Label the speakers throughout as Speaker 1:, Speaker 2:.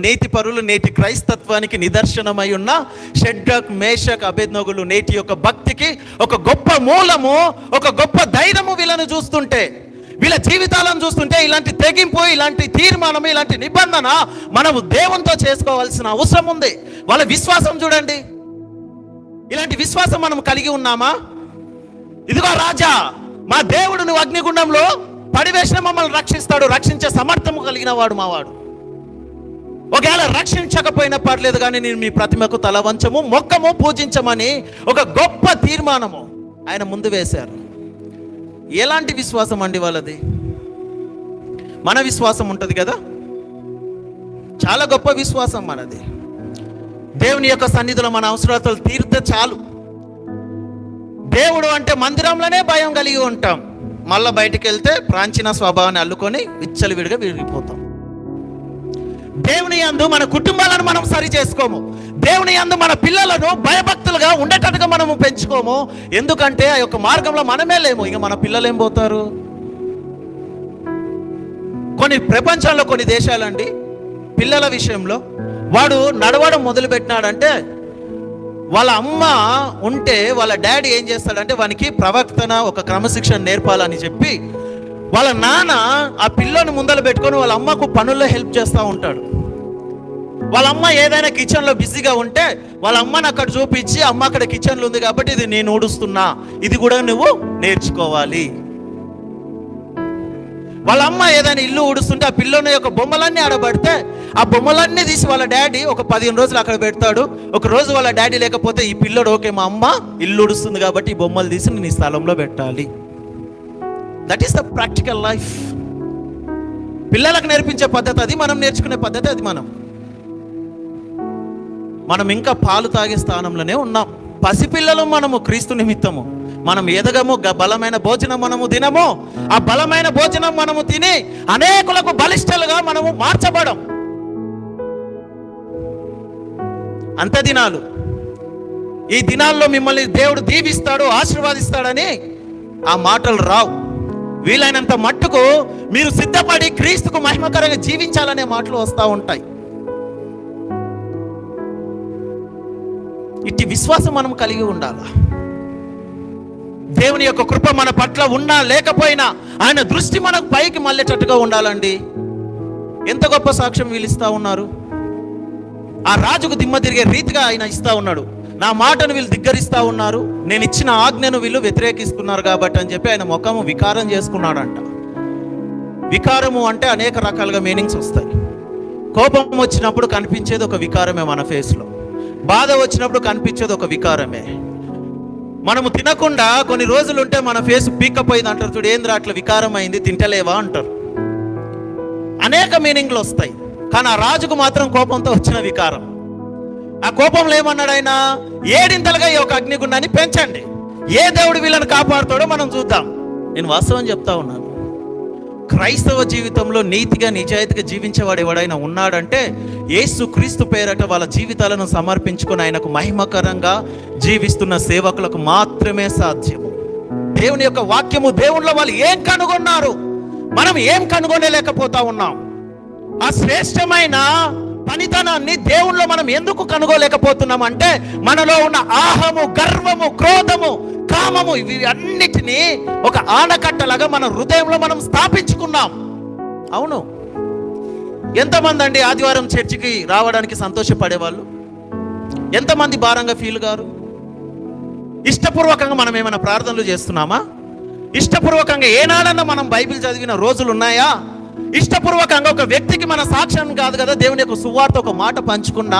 Speaker 1: నేటి పరులు నేటి క్రైస్తత్వానికి నిదర్శనమై ఉన్న షడ్రక్, మేషక్, అబేద్నెగోలు నేటి యొక్క భక్తికి ఒక గొప్ప మూలము, ఒక గొప్ప ధైర్యము. వీళ్ళను చూస్తుంటే, వీళ్ళ జీవితాలను చూస్తుంటే ఇలాంటి తెగింపు, ఇలాంటి తీర్మానం, ఇలాంటి నిబంధన మనము దేవునితో చేసుకోవాల్సిన అవసరం ఉంది. వాళ్ళ విశ్వాసం చూడండి. ఇలాంటి విశ్వాసం మనం కలిగి ఉన్నామా? ఇదిగో రాజా, మా దేవుడు నువ్వు అగ్నిగుండంలో పడివేసిన మమ్మల్ని రక్షిస్తాడు, రక్షించే సమర్థము కలిగిన వాడు మావాడు. ఒకవేళ రక్షించకపోయినా పర్లేదు, కానీ నేను మీ ప్రతిమకు తల వంచము, మొక్కము, పూజించమని ఒక గొప్ప తీర్మానము ఆయన ముందు వేశారు. ఎలాంటి విశ్వాసం అండి వాళ్ళది? మన విశ్వాసం ఉంటుంది కదా, చాలా గొప్ప విశ్వాసం మనది. దేవుని యొక్క సన్నిధిలో మన అవసరాలు తీరితే చాలు. దేవుడు అంటే మందిరంలోనే భయం కలిగి ఉంటాం, మళ్ళీ బయటికి వెళ్తే ప్రాచీన స్వభావాన్ని అల్లుకొని విచ్చలవిడిగా విరిగిపోతాం. దేవుని యందు మన కుటుంబాలను మనం సరి చేసుకోము. దేవుని యందు మన పిల్లలను భయభక్తులుగా ఉండేటట్టుగా మనము పెంచుకోము. ఎందుకంటే ఆ యొక్క మార్గంలో మనమే లేము, ఇక మన పిల్లలు ఏం పోతారు? కొన్ని ప్రపంచంలో కొన్ని దేశాలండి, పిల్లల విషయంలో వాడు నడవడం మొదలుపెట్టినాడంటే వాళ్ళ అమ్మ ఉంటే వాళ్ళ డాడీ ఏం చేస్తాడంటే వానికి ప్రవర్తన, ఒక క్రమశిక్షణ నేర్పాలని చెప్పి వాళ్ళ నాన్న ఆ పిల్లని ముందలు పెట్టుకొని వాళ్ళ అమ్మకు పనుల్లో హెల్ప్ చేస్తూ ఉంటాడు. వాళ్ళ అమ్మ ఏదైనా కిచెన్లో బిజీగా ఉంటే వాళ్ళ అమ్మని అక్కడ చూపించి, అమ్మ అక్కడ కిచెన్లో ఉంది కాబట్టి ఇది నేను ఊడుస్తున్నా, ఇది కూడా నువ్వు నేర్చుకోవాలి. వాళ్ళ అమ్మ ఏదైనా ఇల్లు ఊడుస్తుంటే ఆ పిల్లని యొక్క బొమ్మలన్నీ ఆడబడితే ఆ బొమ్మలన్నీ తీసి వాళ్ళ డాడీ ఒక 15 రోజులు అక్కడ పెడతాడు. ఒక రోజు వాళ్ళ డాడీ లేకపోతే ఈ పిల్లడు, ఓకే మా అమ్మ ఇల్లు ఊడుస్తుంది కాబట్టి ఈ బొమ్మలు తీసి నేను ఈ స్థలంలో పెట్టాలి. That is the practical life. పిల్లలకు నేర్పించే పద్ధతి అది, మనం నేర్చుకునే పద్ధతి అది. మనం ఇంకా పాలు తాగే స్థానంలోనే ఉన్నాం. పసిపిల్లలు మనము క్రీస్తు నిమిత్తము. మనం ఎదగము, బలమైన భోజనం మనము తినము. ఆ బలమైన భోజనం మనము తిని అనేకులకు బలిష్టలుగా మనము మార్చబడం. అంత దినాలు, ఈ దినాల్లో మిమ్మల్ని దేవుడు దీవిస్తాడు, ఆశీర్వాదిస్తాడని ఆ మాటలు రావు. వీలైనంత మట్టుకు మీరు సిద్ధపడి క్రీస్తుకు మహిమకరంగా జీవించాలనే మాటలు వస్తూ ఉంటాయి. ఇట్టి విశ్వాసం మనం కలిగి ఉండాలి. దేవుని యొక్క కృప మన పట్ల ఉన్నా లేకపోయినా ఆయన దృష్టి మనకు పైకి మళ్ళేటట్టుగా ఉండాలండి. ఎంత గొప్ప సాక్ష్యం వీళ్ళు ఇస్తూ ఉన్నారు. ఆ రాజుకు దిమ్మ తిరిగే రీతిగా ఆయన ఇస్తూ ఉన్నాడు. నా మాటను వీళ్ళు ధిక్కరిస్తూ ఉన్నారు, నేను ఇచ్చిన ఆజ్ఞను వీళ్ళు వ్యతిరేకిస్తున్నారు కాబట్టి అని చెప్పి ఆయన ముఖము వికారం చేసుకున్నాడంట. వికారము అంటే అనేక రకాలుగా మీనింగ్స్ వస్తాయి. కోపం వచ్చినప్పుడు కనిపించేది ఒక వికారమే మన ఫేస్లో, బాధ వచ్చినప్పుడు కనిపించేది ఒక వికారమే. మనము తినకుండా కొన్ని రోజులు ఉంటే మన ఫేస్ పీక్కపోయింది అంటారు చూడు, ఏంద్రా అట్లా వికారం అయింది, తింటలేవా అంటారు. అనేక మీనింగ్లు వస్తాయి. కానీ ఆ రాజుకు మాత్రం కోపంతో వచ్చిన వికారం. ఆ కోపంలో ఏమన్నాడు ఆయన? ఏడింతలుగా ఈ యొక్క అగ్నిగుండాన్ని పెంచండి. ఏ దేవుడు వీళ్ళని కాపాడుతాడో మనం చూద్దాం. నేను వాస్తవం చెప్తా ఉన్నాను, క్రైస్తవ జీవితంలో నీతిగా నిజాయితీగా జీవించేవాడు ఎవడైనా ఉన్నాడంటే యేసు క్రీస్తు పేరట వాళ్ళ జీవితాలను సమర్పించుకొని ఆయనకు మహిమకరంగా జీవిస్తున్న సేవకులకు మాత్రమే సాధ్యము. దేవుని యొక్క వాక్యము, దేవుళ్ళో వాళ్ళు ఏం కనుగొన్నారు, మనం ఏం కనుగొనలేకపోతా ఉన్నాం. ఆ శ్రేష్టమైన పనితనాన్ని దేవుళ్ళో మనం ఎందుకు కనుగోలేకపోతున్నాం అంటే మనలో ఉన్న ఆహము, గర్వము, క్రోధము, కామము, ఇవి అన్నిటినీ ఒక ఆనకట్టలాగా మన హృదయంలో మనం స్థాపించుకున్నాం. అవును, ఎంతమంది అండి ఆదివారం చర్చికి రావడానికి సంతోషపడేవాళ్ళు? ఎంతమంది భారంగా ఫీల్ గారు? ఇష్టపూర్వకంగా మనం ఏమైనా ప్రార్థనలు చేస్తున్నామా? ఇష్టపూర్వకంగా ఏనాడన్నా మనం బైబిల్ చదివిన రోజులు ఉన్నాయా? ఇష్టపూర్వకంగా ఒక వ్యక్తికి మన సాక్ష్యం కాదు కదా, దేవుని యొక్క సువార్త ఒక మాట పంచుకున్న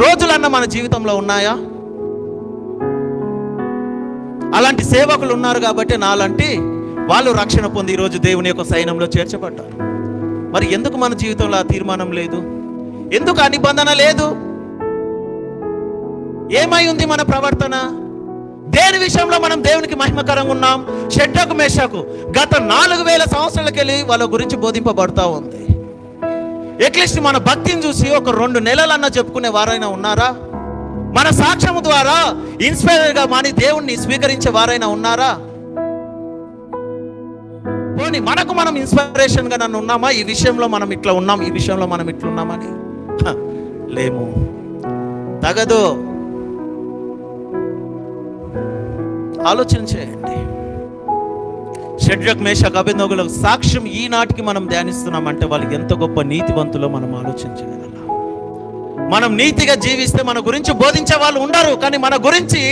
Speaker 1: రోజులన్నా మన జీవితంలో ఉన్నాయా? అలాంటి సేవకులు ఉన్నారు కాబట్టి నాలాంటి వాళ్ళు రక్షణ పొంది ఈరోజు దేవుని యొక్క సైన్యంలో చేర్చబడ్డారు. మరి ఎందుకు మన జీవితంలో ఆ తీర్మానం లేదు? ఎందుకు ఆ నిబంధన లేదు? ఏమై ఉంది మన ప్రవర్తన? దేని విషయంలో మనం దేవునికి మహిమకరంగా ఉన్నాం? షడ్రకు, మేషకు గత 4000 సంవత్సరాలకెళ్ళి వాళ్ళ గురించి బోధింపబడతా ఉంది. అట్లీస్ట్ మన భక్తిని చూసి ఒక 2 నెలలన్నా చెప్పుకునే వారైనా ఉన్నారా? మన సాక్ష్యము ద్వారా ఇన్స్పైర్గా మాని దేవుణ్ణి స్వీకరించే వారైనా ఉన్నారా? పోనీ మనకు మనం ఇన్స్పిరేషన్గా నన్ను ఉన్నామా? ఈ విషయంలో మనం ఇట్లా ఉన్నాం, ఈ విషయంలో మనం ఇట్లా ఉన్నామని లేము, తగదు. ఆలోచన చేయండి. షడ్రక్ మేషక్ అబేద్నెగోల సాక్ష్యం ఈనాటికి మనం ధ్యానిస్తున్నామంటే వాళ్ళకి ఎంత గొప్ప నీతివంతులో మనం ఆలోచించగలం. మనం నీతిగా జీవిస్తే మన గురించి బోధించే వాళ్ళు ఉండరు, కానీ మన గురించి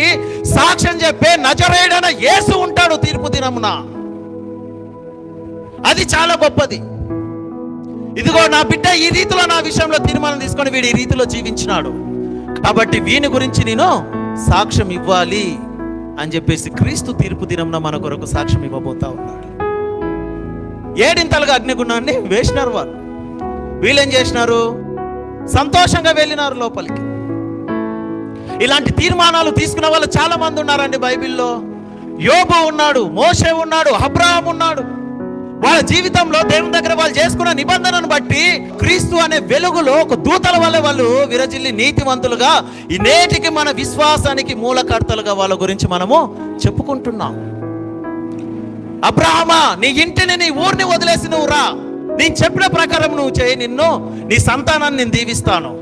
Speaker 1: సాక్ష్యం చెప్పే నజరేయుడైన యేసు ఉంటాడు తీర్పు దినమున. అది చాలా గొప్పది. ఇదిగో నా బిడ్డ ఈ రీతిలో నా విషయంలో తీర్మానం తీసుకొని వీడు ఈ రీతిలో జీవించినాడు, కాబట్టి వీని గురించి నేను సాక్ష్యం ఇవ్వాలి అని చెప్పేసి క్రీస్తు తీర్పు దినమున మన కొరకు సాక్ష్యం ఇవ్వబోతా ఉన్నాడు. 7 అగ్నిగుండాన్ని వేసినారు వాళ్ళు. వీళ్ళేం చేసినారు? సంతోషంగా వెళ్ళినారు లోపలికి. ఇలాంటి తీర్మానాలు తీసుకున్న వాళ్ళు చాలా మంది ఉన్నారండి బైబిల్లో. యోబు ఉన్నాడు, మోషే ఉన్నాడు, అబ్రహాం ఉన్నాడు. వాళ్ళ జీవితంలో దేవుని దగ్గర వాళ్ళు చేసుకున్న నిబంధనను బట్టి క్రీస్తు అనే వెలుగులో ఒక దూతల వల్ల వాళ్ళు విరజిల్లి నీతివంతులుగా ఈ నేటికి మన విశ్వాసానికి మూలకర్తలుగా వాళ్ళ గురించి మనము చెప్పుకుంటున్నాం. అబ్రహామా, నీ ఇంటిని నీ ఊరిని వదిలేసి నువ్వు రా, నేను చెప్పిన ప్రకారం నువ్వు చేయి, నిన్ను నీ సంతానాన్ని నేను దీవిస్తాను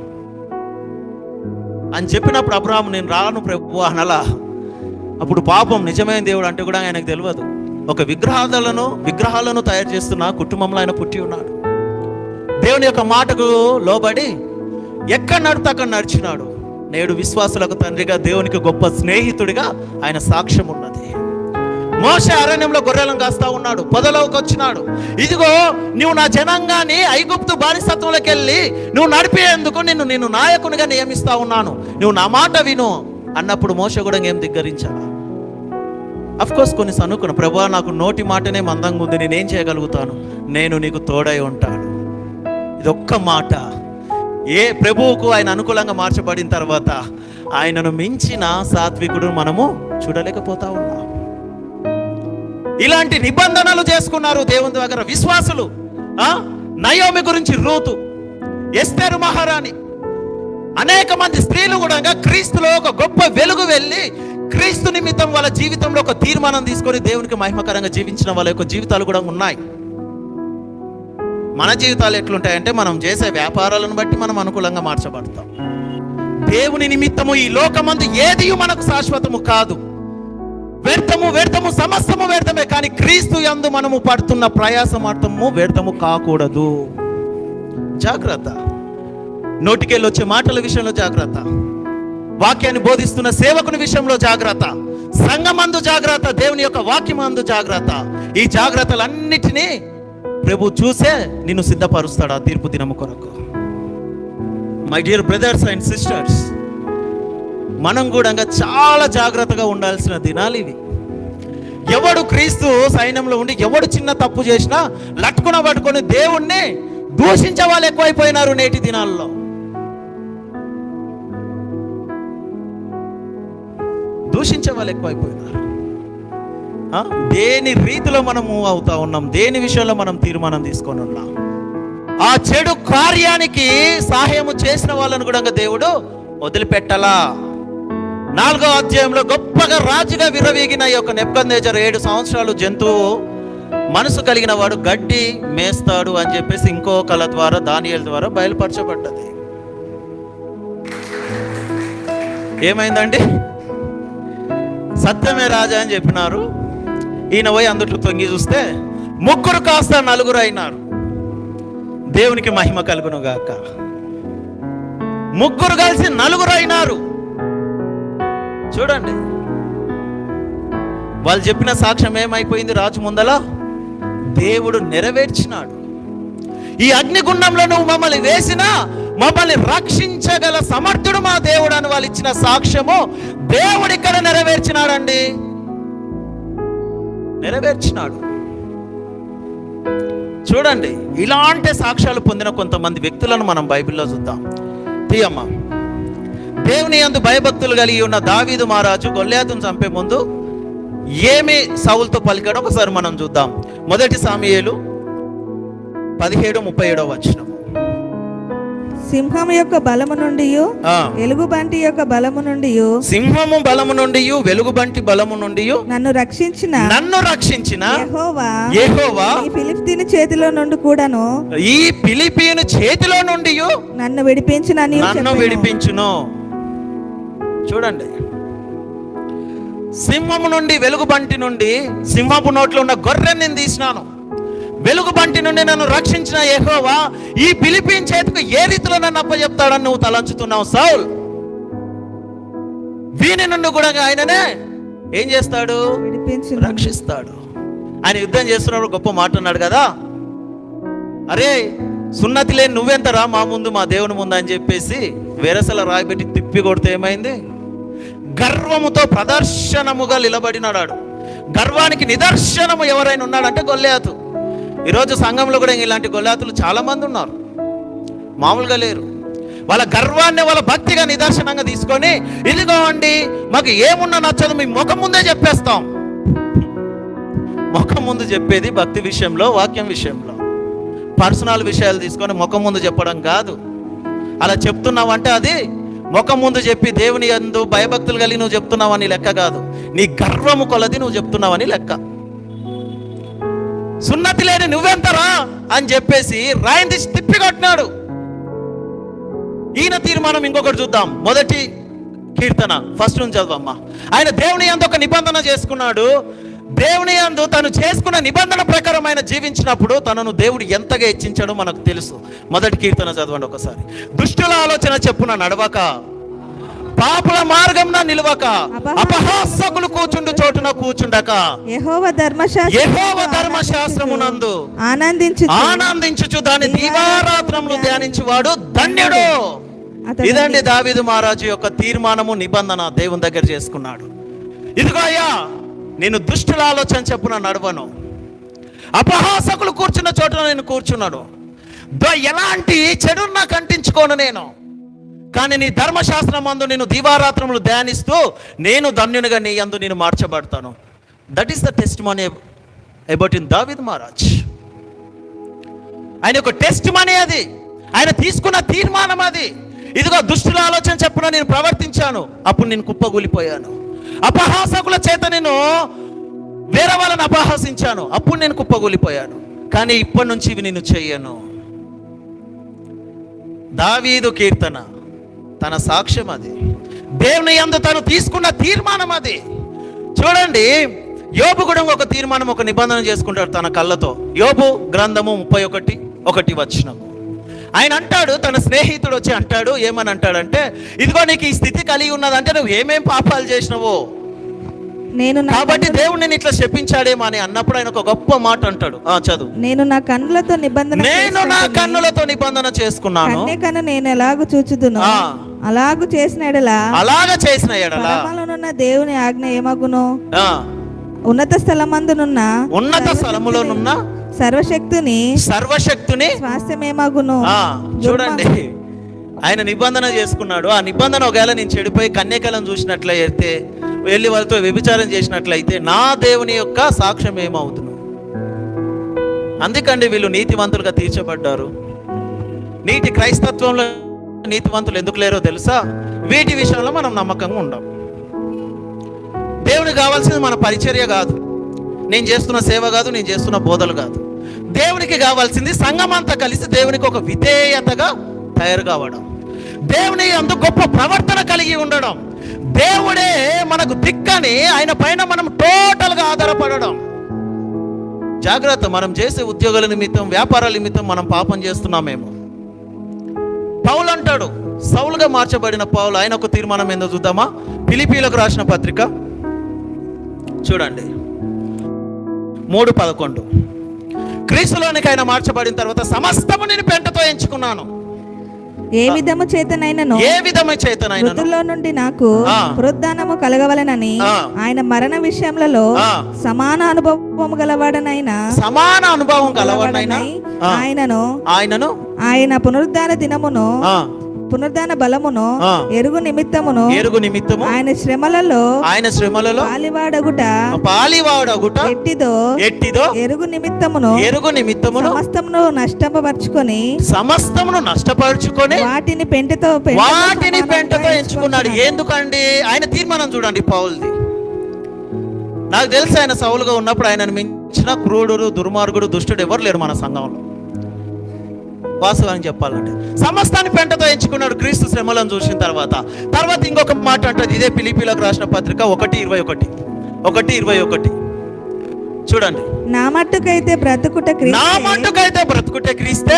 Speaker 1: అని చెప్పినప్పుడు అబ్రహాము నేను రాను ప్రభు అనలా. అప్పుడు పాపం నిజమైన దేవుడు అంటే కూడా ఆయనకు తెలియదు. ఒక విగ్రహాలను తయారు చేస్తున్న కుటుంబంలో ఆయన పుట్టి ఉన్నాడు. దేవుని యొక్క మాటకు లోబడి ఎక్కడ నడితే అక్కడ నడిచినాడు. నేడు విశ్వాసులకు తండ్రిగా, దేవునికి గొప్ప స్నేహితుడిగా ఆయన సాక్ష్యం ఉన్నది. మోషే అరణ్యంలో గొర్రెలను కాస్తా ఉన్నాడు, పొదలోకి వచ్చినాడు. ఇదిగో నువ్వు నా జనాంగాన్ని ఐగుప్తు బానిసత్వంలోకి వెళ్ళి నువ్వు నడిపేందుకు నిన్ను నాయకునిగా నియమిస్తా ఉన్నాను, నువ్వు నా మాట విను అన్నప్పుడు మోషే కూడా ఏం ధిక్కరించాడు? అఫ్కోర్స్ కొన్ని అనుకున్నా, ప్రభువా నాకు నోటి మాటనే మందంగా ఉంది, నేనేం చేయగలుగుతాను, నేను నీకు తోడై ఉంటాను. ఇదొక్క మాట ఏ ప్రభువుకు ఆయన అనుకూలంగా మార్చబడిన తర్వాత ఆయనను మించిన సాత్వికుడు మనము చూడలేకపోతా ఉన్నాం. ఇలాంటి నిబంధనలు చేసుకున్నారు దేవుని దగ్గర విశ్వాసులు. నయోమి గురించి రూతు, ఎస్తేరు మహారాణి, అనేక మంది స్త్రీలు కూడా క్రీస్తులో ఒక గొప్ప వెలుగు వెళ్ళి క్రీస్తు నిమిత్తం వాళ్ళ జీవితంలో ఒక తీర్మానం తీసుకొని దేవునికి మహిమకరంగా జీవించిన వాళ్ళ యొక్క జీవితాలు కూడా ఉన్నాయి. మన జీవితాలు ఎట్లుంటాయంటే మనం చేసే వ్యాపారాలను బట్టి మనం అనుకూలంగా మార్చబడతాం. దేవుని నిమిత్తము ఈ లోకమందు ఏది మనకు శాశ్వతము కాదు, వ్యర్థము సమస్తము వ్యర్థమే. కానీ క్రీస్తు యందు మనము పడుతున్న ప్రయాసమార్థము వ్యర్థము కాకూడదు. జాగ్రత్త. నోటికెళ్ళి వచ్చే మాటల విషయంలో జాగ్రత్త, వాక్యాన్ని బోధిస్తున్న సేవకుని విషయంలో జాగ్రత్త, సంఘమందు జాగ్రత్త, దేవుని యొక్క వాక్యమందు జాగ్రత్త. ఈ జాగ్రత్తలన్నిటినీ ప్రభు చూసే నిన్ను సిద్ధపరుస్తాడు ఆ తీర్పు దినము కొరకు. My dear brothers and sisters, మనం కూడా చాలా జాగ్రత్తగా ఉండాల్సిన దినాలు ఇవి. ఎవడు క్రీస్తు సైన్యంలో ఉండి ఎవడు చిన్న తప్పు చేసినా లట్టుకున పట్టుకొని దేవుణ్ణి దూషించే వాళ్ళు ఎక్కువైపోయినారు నేటి దినాల్లో. దూషించే వాళ్ళు ఎక్కువైపోయినారు. దేని రీతిలో మనం మూవ్ అవుతా ఉన్నాం, దేని విషయంలో మనం తీర్మానం తీసుకొని ఉన్నాం. ఆ చెడు కార్యానికి సహాయము చేసిన వాళ్ళను కూడా దేవుడు వదిలిపెట్టలా. 4వ అధ్యాయంలో గొప్పగా రాజుగా విర్రవీగిన ఈ యొక్క నెబుకద్నెజరు 7 సంవత్సరాలు జంతువు మనసు కలిగిన వాడు గడ్డి మేస్తాడు అని చెప్పేసి ఇంకో కళ ద్వారా దానియేలు ద్వారా బయలుపరచబడ్డది. ఏమైందండి? సత్యమే రాజా అని చెప్పినారు. ఈయన పోయి అందుట్లో తొంగి చూస్తే 3 కాస్త 4 అయినారు. దేవునికి మహిమ కలుగును గాక. 3 కలిసి 4 అయినారు. చూడండి, వాళ్ళు చెప్పిన సాక్ష్యం ఏమైపోయింది రాజు ముందల? దేవుడు నెరవేర్చినాడు. ఈ అగ్నిగుండంలో నువ్వు మమ్మల్ని వేసినా మమ్మల్ని రక్షించగల సమర్థుడు మా దేవుడు అని వాళ్ళు ఇచ్చిన సాక్ష్యము దేవుడు ఇక్కడ నెరవేర్చినాడండి. నెరవేర్చినాడు. చూడండి, ఇలాంటి సాక్ష్యాలు పొందిన కొంతమంది వ్యక్తులను మనం బైబిల్లో చూద్దాం. తీయమ్మ. దేవుని యందు భయభక్తులు కలిగి ఉన్న దావీదు మహారాజు గొల్యాతును చంపే ముందు ఏమి సౌలుతో పలికాడో ఒకసారి మనం చూద్దాం. 1 సమూయేలు 17:37 వచనం.
Speaker 2: సింహం యొక్క బలము నుండి
Speaker 1: ఆ.
Speaker 2: ఎలుగుబంటి యొక్క బలము నుండి
Speaker 1: సింహము బలము నుండి వెలుగుబంటి బలము నుండి
Speaker 2: నన్ను రక్షించిన
Speaker 1: యెహోవా
Speaker 2: ఈ ఫిలిష్తీయుని చేతిలో నుండి కూడాను
Speaker 1: ఈ ఫిలిప్పీయుని చేతిలో నుండి
Speaker 2: నన్ను
Speaker 1: విడిపించును. చూడండి, సింహము నుండి వెలుగుబంటి నుండి, సింహపు నోట్లో ఉన్న గొర్రెని నేను తీసినాను, వెలుగుబంటి నుండి నన్ను రక్షించిన యెహోవా ఈ ఫిలిప్పీయుని చేతికి ఏ రీతిలో నన్ను అప్పచెప్తాడని నువ్వు తలంచుతున్నావు సౌల్. వీని నుండి కూడా ఆయననే ఏం చేస్తాడు? రక్షిస్తాడు. ఆయన యుద్ధం చేస్తున్నప్పుడు గొప్ప మాట అన్నాడు కదా, అరే సున్నతి లేని నువ్వెంతరా మా ముందు, మా దేవుని ముందు అని చెప్పేసి వెరసల రాయిబెట్టి తిప్పి కొడితే ఏమైంది? గర్వముతో ప్రదర్శనముగా నిలబడినాడు. గర్వానికి నిదర్శనము ఎవరైనా ఉన్నాడంటే గొల్లియాతు. ఈరోజు సంఘంలో కూడా ఇలాంటి గొల్లియాతులు చాలా మంది ఉన్నారు, మామూలుగా లేరు. వాళ్ళ గర్వాన్ని వాళ్ళ భక్తిగా నిదర్శనంగా తీసుకొని, ఇదిగో అండి మాకు ఏమున్నా నచ్చదు మీ ముఖం ముందే చెప్పేస్తాం. ముఖం ముందు చెప్పేది భక్తి విషయంలో, వాక్యం విషయంలో. పర్సనల్ విషయాలు తీసుకొని ముఖం ముందు చెప్పడం కాదు. అలా చెప్తున్నావంటే అది ముఖం ముందు చెప్పి దేవుని యందు భయభక్తులు కలిగి నువ్వు చెప్తున్నావని లెక్క కాదు, నీ గర్వము కొలది నువ్వు చెప్తున్నావని లెక్క. సున్నతి లేని నువ్వెంతరా అని చెప్పేసి రాయిని తీసి తిప్పి కొట్టినాడు. ఈయన తీర్మానం ఇంకొకటి చూద్దాం. మొదటి కీర్తన ఫస్ట్ నుంచి చదవమ్మా. ఆయన దేవుని యందు ఒక నిబంధన చేసుకున్నాడు. దేవుని యందు తను చేసుకున్న నిబంధన ప్రకారం ఆయన జీవించినప్పుడు తనను దేవుడు ఎంతగా హెచ్చించాడో మనకు తెలుసు. మొదటి కీర్తన చదవండి ఒకసారి. దుష్టుల ఆలోచన చెప్పున నడవక, పాపుల మార్గంన నిలవక, అపహాసకులు కూర్చుండు చోటున కూర్చుండక, యెహోవా ధర్మశాస్త్రమునందు ఆనందించుచు దాని దీవారాత్రములు ధ్యానించువాడు ధన్యుడు. ఇదండి దావీదు మహారాజు యొక్క తీర్మానము, నిబంధన దేవుని దగ్గర చేసుకున్నాడు. ఇదిగో అయ్యా, నేను దుష్టుల ఆలోచన చెప్పున నడవను, అపహాసకులు కూర్చున్న చోటున నేను కూర్చున్నాడు, ఎలాంటి చెడును నాకు అంటించుకోను నేను. కానీ నీ ధర్మశాస్త్రం అందు నేను దీవారాత్రములు ధ్యానిస్తూ నేను ధన్యునిగా నీ యందు నేను మార్చబడతాను. That is the testimony about in David Maharaj. ఆయన యొక్క టెస్టిమనీ అది, ఆయన తీసుకున్న తీర్మానం అది. ఇదిగో దుష్టుల ఆలోచన చెప్పున నేను ప్రవర్తించాను, అప్పుడు నేను కుప్పగూలిపోయాను. అపహాసకుల చేత నేను వేరే వాళ్ళని అపహాసించాను, అప్పుడు నేను కుప్పగూలిపోయాను. కానీ ఇప్పటి నుంచి ఇవి నేను చెయ్యను. దావీదు కీర్తన తన సాక్ష్యం అది, దేవుని యందు తను తీసుకున్న తీర్మానం అది. చూడండి, యోబు కూడా ఒక తీర్మానం, ఒక నిబంధన చేసుకుంటాడు తన కళ్ళతో. యోబు గ్రంథము 31:1 ఆయన అంటాడు, తన స్నేహితుడు వచ్చి అంటాడు, ఏమని అంటాడంటే, ఇదిగో నీకు ఈ స్థితి కలిగి ఉన్నదంటే నువ్వు ఏమేం పాపాలు చేసినావో కాబట్టి దేవుడు నేను ఇట్లా శపించాడేమో అని అన్నప్పుడు ఆయన ఒక గొప్ప మాట అంటాడు. చదువు.
Speaker 2: నేను నా కన్నులతో
Speaker 1: నిబంధన చేసుకున్నాను,
Speaker 2: నేను ఎలాగూ చూచుదును, అలాగూ చేసిన ఎడలా పరమలోనున్న దేవుని ఆజ్ఞ ఏమగును, ఉన్నత స్థలములోనున్న సర్వశక్తుని స్వాస్థ్యమేమగును.
Speaker 1: చూడండి, ఆయన నిబంధన చేసుకున్నాడు. ఆ నిబంధన ఒకవేళ నేను చెడిపోయి కన్యకలను చూసినట్లయితే, వెళ్ళి వాళ్ళతో వ్యభిచారం చేసినట్లయితే నా దేవుని యొక్క సాక్ష్యం ఏమవుతును? అందుకండి వీళ్ళు నీతివంతులుగా తీర్చబడ్డారు. నీటి క్రైస్తత్వంలో నీతివంతులు ఎందుకు లేరో తెలుసా? వీటి విషయంలో మనం నమ్మకంగా ఉండం. దేవునికి కావాల్సింది మన పరిచర్య కాదు, నేను చేస్తున్న సేవ కాదు, నేను చేస్తున్న బోధలు కాదు. దేవునికి కావాల్సింది సంఘం అంతా కలిసి దేవునికి ఒక విధేయతగా తయారు కావడం, దేవుని అందుకు గొప్ప ప్రవర్తన కలిగి ఉండడం, దేవుడే మనకు దిక్కని ఆయన పైన మనం టోటల్గా ఆధారపడడం. జాగ్రత్త, మనం చేసే ఉద్యోగాల నిమిత్తం, వ్యాపారాల నిమిత్తం మనం పాపం చేస్తున్నామేమో. పౌలు అంటాడు, సౌలుగా మార్చబడిన పౌలు, ఆయన ఒక తీర్మానం ఏందో చూద్దామా? ఫిలిప్పీయులకు రాసిన పత్రిక చూడండి 3:11. క్రీస్తులోనికి ఆయన మార్చబడిన తర్వాత సమస్తము నేను పెంటతో ఎంచుకున్నాను,
Speaker 2: ఏ విధము చేతనైనను మృతుల్లో నుండి నాకు పునరుద్ధానము కలగవలెనని ఆయన మరణ విషయములలో సమాన అనుభవం గలవాడనైనా ఆయనను ఆయన పునరుద్ధాన దినమును పునరుద్ధాన బలమును ఎరుగు నిమిత్తము ఆయన శ్రమలలో పాలివాడగుట ఎట్టిదో ఎరుగు నిమిత్తమును సమస్తమును నష్టపరుచుకొని వాటిని పెంటతో
Speaker 1: ఎంచుకున్నాడు. ఎందుకండి? ఆయన తీర్మానం చూడండి పౌల్ది. నాకు తెలుసు ఆయన సౌలుగా ఉన్నప్పుడు ఆయనను మించిన క్రూరుడు, దుర్మార్గుడు, దుష్టుడు ఎవరు లేరు మన సంఘంలో. వాస్తవాన్ని చెప్పాలంటే సమస్తాన్ని పెంటతో ఎంచుకున్నాడు క్రీస్తు శ్రమలను చూసిన తర్వాత. ఇంకొక మాట అంటది, ఇదే ఫిలిప్పీలకు రాసిన పత్రిక 1:21 చూడండి.
Speaker 2: నా మట్టుకైతే బ్రతుకుట క్రీస్తే,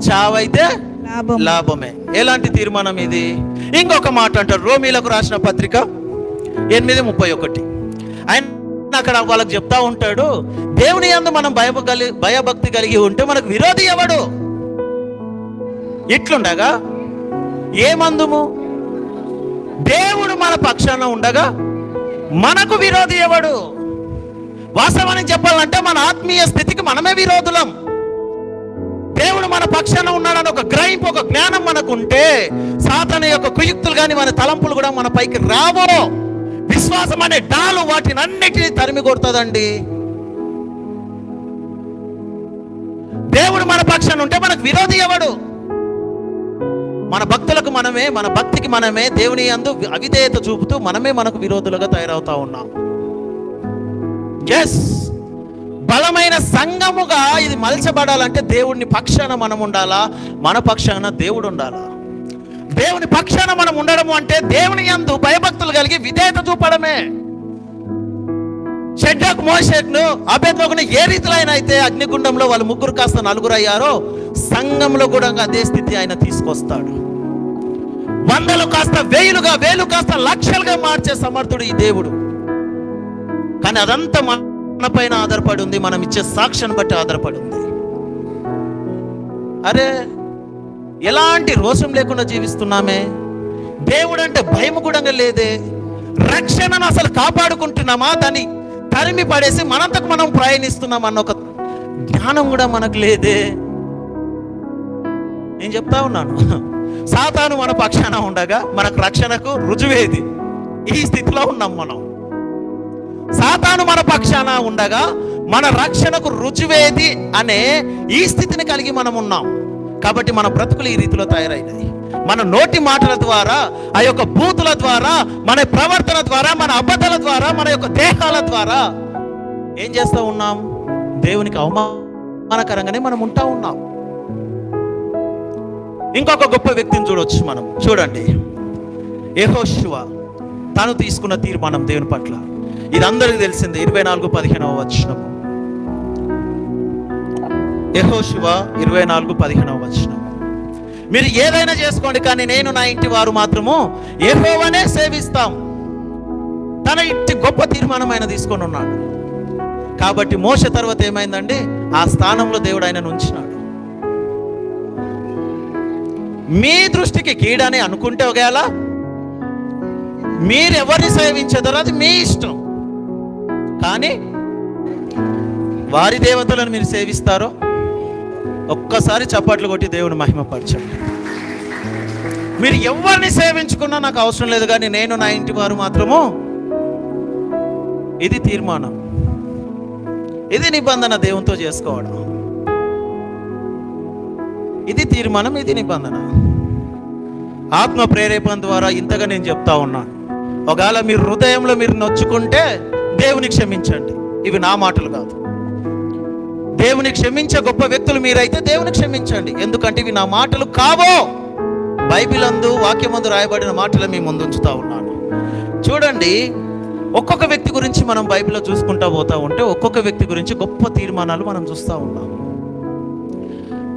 Speaker 2: చావైతే
Speaker 1: లాభమే. ఎలాంటి తీర్మానం ఇది? ఇంకొక మాట అంటారు రోమీలకు రాసిన పత్రిక 8:31. ఆయన అక్కడ వాళ్ళకి చెప్తా ఉంటాడు, దేవుని యందు మనం భయభక్తి కలిగి ఉంటే మనకు విరోధి ఎవడు? ఇట్లుండగా ఏమందుము? దేవుడు మన పక్షాన ఉండగా మనకు విరోధి ఎవడు? వాస్తవానికి చెప్పాలంటే మన ఆత్మీయ స్థితికి మనమే విరోధులం. దేవుడు మన పక్షాన ఉన్నాడని ఒక గ్రహింపు, ఒక జ్ఞానం మనకుంటే సాతాను యొక్క కుయుక్తులు కానీ మన తలంపులు కూడా మన పైకి రావో. విశ్వాసం అనే డాలు వాటిని అన్నిటినీ తరిమి కొడుతుందండి. దేవుడు మన పక్షాన ఉంటే మనకు విరోధి ఎవడు? మన భక్తులకు మనమే, మన భక్తికి మనమే దేవుని యందు అవిధేయత చూపుతూ మనమే మనకు విరోధులుగా తయారవుతా ఉన్నాం. ఎస్, బలమైన సంఘముగా ఇది మలచబడాలంటే దేవుని పక్షాన మనం ఉండాలా, మన పక్షాన దేవుడు ఉండాలా. దేవుని పక్షాన మనం ఉండడము అంటే దేవుని యందు భయభక్తులు కలిగి విధేయత చూపడమే. షడ్రకు, మోషేకును, అబేద్నెగోను ఏ రీతిలో అయితే అగ్నిగుండంలో వాళ్ళు ముగ్గురు కాస్త నలుగురు అయ్యారో, సంఘంలో కూడా అదే స్థితి ఆయన తీసుకొస్తాడు. వందలు కాస్త వేలుగా, వేలు కాస్త లక్షలుగా మార్చే సమర్థుడు ఈ దేవుడు. కానీ అదంతా మన పైన ఆధారపడి ఉంది, మనం ఇచ్చే సాక్ష్యాన్ని బట్టి ఆధారపడి ఉంది. అరే, ఎలాంటి రోషం లేకుండా జీవిస్తున్నామే. దేవుడు అంటే భయం కూడా లేదే. రక్షణను అసలు కాపాడుకుంటున్నామా, దాన్ని తరిమి పడేసి మనంతకు మనం ప్రయాణిస్తున్నాం అన్న ఒక జ్ఞానం కూడా మనకు లేదే. నేను చెప్తా ఉన్నాను, సాతాను మన పక్షాన ఉండగా మనకు రక్షణకు రుజువేది. ఈ స్థితిలో ఉన్నాం మనం. సాతాను మన పక్షాన ఉండగా మన రక్షణకు రుజువేది అనే ఈ స్థితిని కలిగి మనం ఉన్నాం. కాబట్టి మన బ్రతుకులు ఈ రీతిలో తయారైనాయి. మన నోటి మాటల ద్వారా, ఆ యొక్క బూతుల ద్వారా, మన ప్రవర్తన ద్వారా, మన అబద్ధాల ద్వారా, మన యొక్క దేహాల ద్వారా ఏం చేస్తూ ఉన్నాం? దేవునికి అవమానకరంగానే మనం ఉంటా ఉన్నాం. ఇంకొక గొప్ప వ్యక్తిని చూడొచ్చు మనం. చూడండి, యెహోషువ తను తీసుకున్న తీర్మానం దేవుని పట్ల. ఇది అందరికీ తెలిసింది. 24:15 వచనం. యెహోషువ 24:15. మీరు ఏదైనా చేసుకోండి, కానీ నేను నా ఇంటి వారు మాత్రము యెహోవానే సేవిస్తాం. తన ఇంటి గొప్ప తీర్మానం ఆయన తీసుకొని ఉన్నాడు. కాబట్టి మోషే తర్వాత ఏమైందండి? ఆ స్థానంలో దేవుడు ఆయన ఉంచినాడు. మీ దృష్టికి కీడని అనుకుంటే ఒకవేళ మీరు ఎవరిని సేవించేదారో అది మీ ఇష్టం. కానీ వారి దేవతలను మీరు సేవిస్తారో ఒక్కసారి చప్పట్లు కొట్టి దేవుని మహిమపరచండి. మీరు ఎవరిని సేవించుకున్నా నాకు అవసరం లేదు, కానీ నేను నా ఇంటి వారు మాత్రము. ఇది తీర్మానం, ఇది నిబంధన దేవునితో చేసుకోవడం. ఇది తీర్మానం, ఇది నిబంధన. ఆత్మ ప్రేరేపణ ద్వారా ఇంతగా నేను చెప్తా ఉన్నాను. ఒకవేళ మీరు హృదయంలో మీరు నొచ్చుకుంటే దేవుని క్షమించండి. ఇవి నా మాటలు కాదు. దేవుని క్షమించే గొప్ప వ్యక్తులు మీరైతే దేవుని క్షమించండి. ఎందుకంటే ఇవి నా మాటలు కావో. బైబిల్ అందు, వాక్యమందు రాయబడిన మాటలు మీ ముందు ఉంచుతా ఉన్నాను. చూడండి, ఒక్కొక్క వ్యక్తి గురించి మనం బైబిల్లో చూసుకుంటా పోతా ఉంటే ఒక్కొక్క వ్యక్తి గురించి గొప్ప తీర్మానాలు మనం చూస్తూ ఉన్నాం.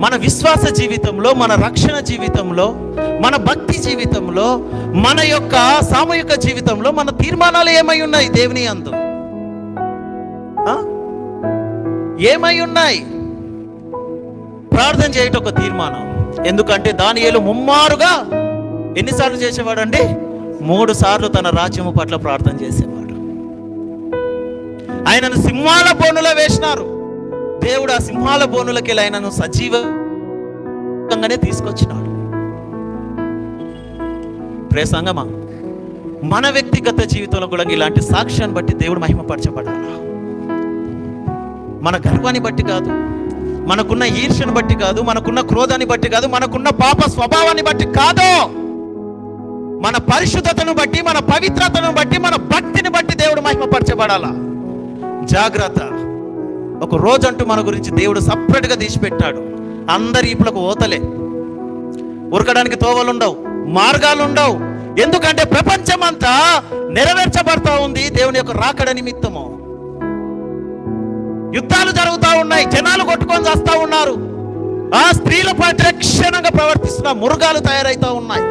Speaker 1: మన విశ్వాస జీవితంలో, మన రక్షణ జీవితంలో, మన భక్తి జీవితంలో, మన యొక్క సామూహిక జీవితంలో మన తీర్మానాలు ఏమై ఉన్నాయి? దేవుని యందు ఏమై ఉన్నాయి? ప్రార్థన చేయటం ఒక తీర్మానం. ఎందుకంటే దానియేలు ముమ్మారుగా ఎన్నిసార్లు చేసేవాడండి? 3 సార్లు తన రాజ్యము పట్ల ప్రార్థన చేసేవాడు. ఆయనను సింహాల బోనులో వేసినారు. దేవుడు ఆ సింహాల బోనులకి ఆయనను సజీవంగానే తీసుకొచ్చినాడు. ప్రియ సంగమా, మన వ్యక్తిగత జీవితంలో కూడా ఇలాంటి సాక్ష్యాన్ని బట్టి దేవుడు మహిమపరచబడాలా. మన గర్వాన్ని బట్టి కాదు, మనకున్న ఈర్ష్యను బట్టి కాదు, మనకున్న క్రోధాన్ని బట్టి కాదు, మనకున్న పాప స్వభావాన్ని బట్టి కాదు, మన పరిశుద్ధతను బట్టి, మన పవిత్రతను బట్టి, మన భక్తిని బట్టి దేవుడు మహిమపరచబడాలా. జాగ్రత్త. ఒక రోజంటూ మన గురించి దేవుడు సపరేట్గా తీసి పెట్టాడు. అందరి ఈపులకు ఓతలే, ఉరకడానికి తోవలుండవు, మార్గాలుండవు. ఎందుకంటే ప్రపంచమంతా నెరవేర్చబడతా ఉంది దేవుని యొక్క రాకడ నిమిత్తము. యుద్ధాలు జరుగుతూ ఉన్నాయి, జనాలు కొట్టుకొని చేస్తూ ఉన్నారు, ఆ స్త్రీల పట్ల క్షణంగా ప్రవర్తిస్తున్న మృగాలు తయారైతా ఉన్నాయి.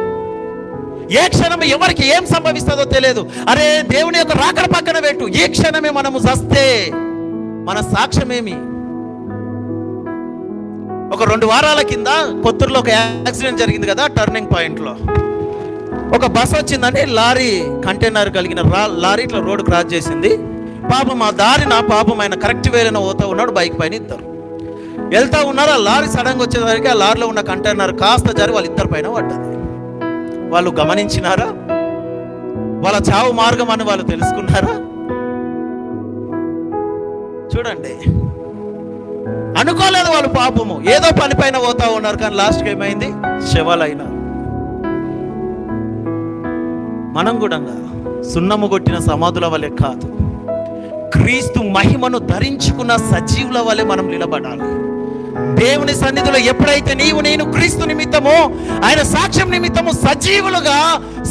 Speaker 1: ఏ క్షణం ఎవరికి ఏం సంభవిస్తుందో తెలియదు. అరే, దేవుని యొక్క రాకడ పక్కన పెట్టు, ఈ క్షణమే మనము చస్తే మన సాక్ష్యమేమి? ఒక 2 వారాల కింద కొత్తూరులో ఒక యాక్సిడెంట్ జరిగింది కదా, టర్నింగ్ పాయింట్లో. ఒక బస్ వచ్చిందండి, లారీ, కంటైనర్ కలిగిన లారీ ఇట్లా రోడ్డు క్రాస్ చేసింది. పాపం ఆ దారిన పాపం ఆయన కరెక్ట్ వేరైనా పోతా ఉన్నాడు, బైక్ పైన ఇద్దరు వెళ్తా ఉన్నారు. ఆ లారీ సడన్గా వచ్చేసరికి ఆ లారీలో ఉన్న కంటైనర్ కాస్త జరిగి వాళ్ళిద్దరి పైన పడ్డది. వాళ్ళు గమనించినారా? వాళ్ళ చావు మార్గం అని వాళ్ళు తెలుసుకున్నారా? చూడండి, అనుకోలేదు వాళ్ళు. పాపము ఏదో పని పైన పోతా ఉన్నారు, కానీ లాస్ట్కి ఏమైంది? శవాలు అయినారు. మనం కూడా సున్నము కొట్టిన సమాధుల వలె కాదు, క్రీస్తు మహిమను ధరించుకున్న సజీవుల వలె మనం నిలబడాలి. దేవుని సన్నిధిలో ఎప్పుడైతే నీవు నేను క్రీస్తు నిమిత్తమో, ఆయన సాక్ష్యం నిమిత్తము సజీవులుగా,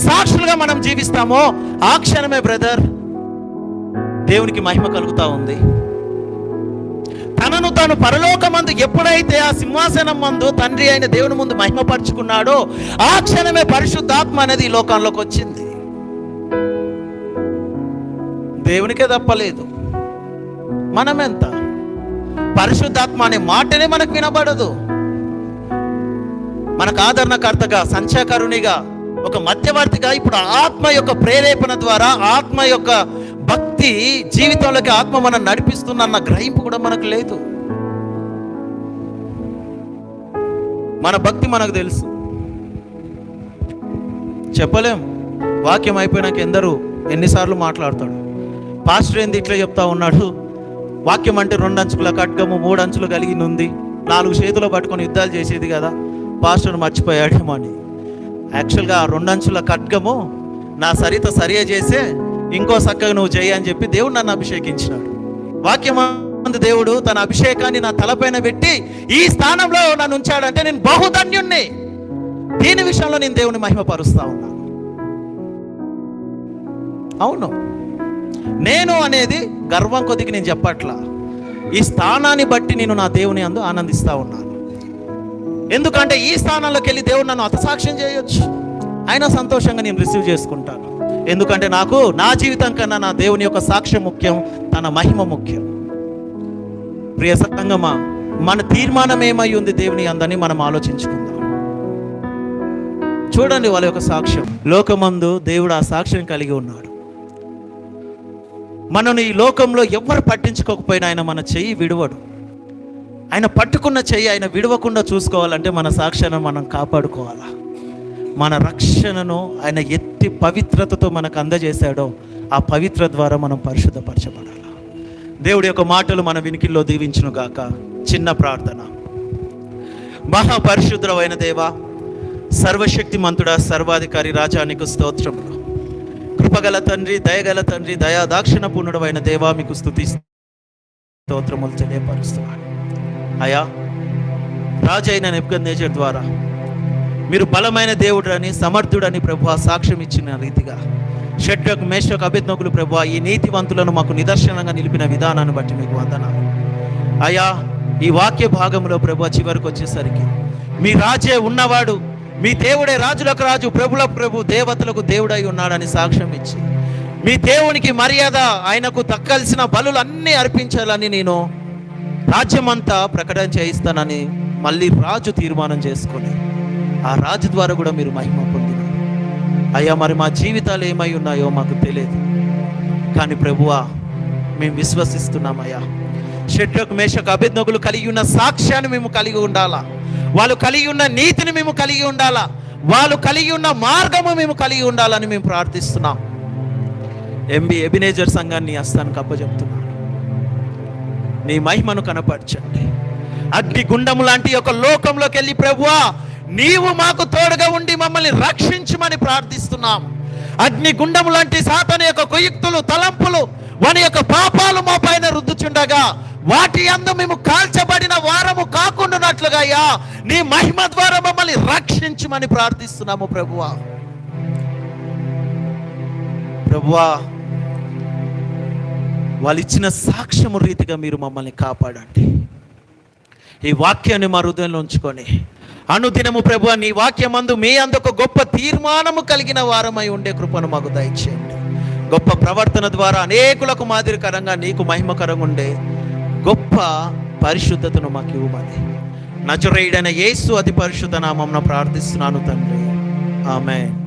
Speaker 1: సాక్షులుగా మనం జీవిస్తామో, ఆ క్షణమే బ్రదర్ దేవునికి మహిమ కలుగుతా ఉంది. తనను తాను పరలోకమందు ఎప్పుడైతే ఆ సింహాసనం మందు తండ్రి అయిన దేవుని ముందు మహిమపరుచుకున్నాడో, ఆ క్షణమే పరిశుద్ధాత్మ అనేది ఈ లోకంలోకి వచ్చింది. దేవునికే తప్పలేదు. మనమెంత? పరిశుద్ధాత్మ అనే మాటనే మనకు వినబడదు. మనకు ఆదరణకర్తగా, సంచాకరునిగా, ఒక మధ్యవర్తిగా ఇప్పుడు ఆత్మ యొక్క ప్రేరేపణ ద్వారా, ఆత్మ యొక్క భక్తి జీవితంలోకి ఆత్మ మనం నడిపిస్తున్న గ్రహింపు కూడా మనకు లేదు. మన భక్తి మనకు తెలుసు, చెప్పలేం. వాక్యం అయిపోయినాక ఎన్నిసార్లు మాట్లాడతాడు. పాస్టర్ ఏంది ఇట్లా చెప్తా ఉన్నాడు, వాక్యం అంటే 2 అంచుల ఖడ్గము 3 అంచులు కలిగి ఉంది, 4 చేతులు పట్టుకొని యుద్ధాలు చేసేది కదా, పాస్టర్ మర్చిపోయాడేమో అని. యాక్చువల్గా ఆ 2 అంచుల ఖడ్గము నా సరిత సరిగా చేసే ఇంకో చక్కగా నువ్వు చేయి అని చెప్పి దేవుడు నన్ను అభిషేకించినాడు. వాక్యమందు దేవుడు తన అభిషేకాన్ని నా తలపైన పెట్టి ఈ స్థానంలో నన్ను ఉంచాడంటే నేను బహుధన్యుణ్ణి. దీని విషయంలో నేను దేవుని మహిమపరుస్తా ఉన్నాను. అవును, నేను అనేది గర్వం కొద్దికి నేను చెప్పట్లా, ఈ స్థానాన్ని బట్టి నేను నా దేవుని అందు ఆనందిస్తూ ఉన్నాను. ఎందుకంటే ఈ స్థానంలోకి వెళ్ళి దేవుడు నన్ను హతసాక్ష్యం చేయొచ్చు, అయినా సంతోషంగా నేను రిసీవ్ చేసుకుంటాను. ఎందుకంటే నాకు నా జీవితం కన్నా నా దేవుని యొక్క సాక్ష్యం ముఖ్యం, తన మహిమ ముఖ్యం. ప్రియ సంగమా, మన తీర్మానం ఏమై ఉంది దేవుని అందని మనం ఆలోచించుకుందాం. చూడండి వాళ్ళ యొక్క సాక్ష్యం. లోకమందు దేవుడు ఆ సాక్ష్యం కలిగి ఉన్నాడు. మనను ఈ లోకంలో ఎవరు పట్టించుకోకపోయినా ఆయన మన చెయ్యి విడవడు. ఆయన పట్టుకున్న చెయ్యి ఆయన విడవకుండా చూసుకోవాలంటే మన సాక్ష్యాన్ని మనం కాపాడుకోవాలా. మన రక్షణను ఆయన ఎత్తి పవిత్రతతో మనకు అందజేశాడో ఆ పవిత్ర ద్వారా మనం పరిశుద్ధపరచబడాలి. దేవుడి యొక్క మాటలు మన వినికిల్లో దీవించును గాక. చిన్న ప్రార్థన. మహాపరిశుద్ధమైన దేవా, సర్వశక్తిమంతుడా, సర్వాధికారి రాజా, నీకు స్తోత్రములు. కృపగల తండ్రి, దయగల తండ్రి, దయా దాక్షిణ పూర్ణుడైన దేవా, మీకు స్తుతి స్తోత్రములు తెలియపరుస్తున్నాను. అయా, రాజైన నెబుకద్నెజర్ ద్వారా మీరు బలమైన దేవుడని, సమర్థుడని ప్రభువా సాక్ష్యం ఇచ్చిన రీతిగా షడ్రక్ మేషక్ అబేద్నెగోలు ప్రభువా ఈ నీతివంతులను మాకు నిదర్శనంగా నిలిపిన విధానాన్ని బట్టి మీకు వందనాలు. అయా, ఈ వాక్య భాగంలో ప్రభువా చివరికి వచ్చేసరికి మీ రాజే ఉన్నవాడు, మీ దేవుడే రాజులకు రాజు, ప్రభులకు ప్రభు, దేవతలకు దేవుడై ఉన్నాడని సాక్ష్యం ఇచ్చి మీ దేవునికి మర్యాద, ఆయనకు దక్కాల్సిన బలులు అన్నీ అర్పించాలని నేను రాజ్యమంతా ప్రకటన చేయిస్తానని మళ్ళీ రాజు తీర్మానం చేసుకొని ఆ రాజు ద్వారా కూడా మీరు మహిమ పొందినారు. అయ్యా, మరి మా జీవితాలు ఏమై ఉన్నాయో మాకు తెలియదు, కానీ ప్రభువా మేము విశ్వసిస్తున్నామయ్యా. షడ్రక్ మేషక్ అబేద్నెగోలు కలిగి ఉన్న సాక్ష్యాన్ని మేము కలిగి ఉండాలా, వాళ్ళు కలిగి ఉన్న నీతిని మేము కలిగి ఉండాలా. వాళ్ళు కలిగి ఉన్న మార్గము మేము కలిగి ఉండాలని మేము ప్రార్థిస్తున్నాం. ఎంబి ఎబినేజర్ సంఘాన్ని హస్తానికి అప్పచెప్తున్నాను. నీ మహిమను కనపరచండి. అగ్ని గుండము లాంటి ఒక లోకంలోకి వెళ్ళి ప్రభువా నీవు మాకు తోడుగా ఉండి మమ్మల్ని రక్షించమని ప్రార్థిస్తున్నాం. అగ్ని గుండము లాంటి సాతాను యొక్క కుయుక్తులు, తలంపులు, వాని యొక్క పాపాలు మా పైన రుద్దుచుండగా వాటి యందు మేము కాల్చబడిన వారము కాకుండానట్లుగా అయ్యా నీ మహిమ ద్వారా మమ్మల్ని రక్షించమని ప్రార్థిస్తున్నాము. ప్రభువా వాళ్ళు ఇచ్చిన సాక్ష్యము రీతిగా మీరు మమ్మల్ని కాపాడండి. ఈ వాక్యాన్ని మా హృదయంలో ఉంచుకొని అనుదినము ప్రభువా నీ వాక్యమందు మీ అందుకు గొప్ప తీర్మానము కలిగిన వారమై ఉండే కృపను మాకు దయచేయండి. గొప్ప ప్రవర్తన ద్వారా అనేకులకు మాదిరికరంగా నీకు మహిమకరంగా ఉండే గొప్ప పరిశుద్ధతను మాకు ఇవ్వమని నజరేయుడైన యేసు అతి పరిశుద్ధ నామమున ప్రార్థిస్తున్నాను తండ్రి. ఆమేన్.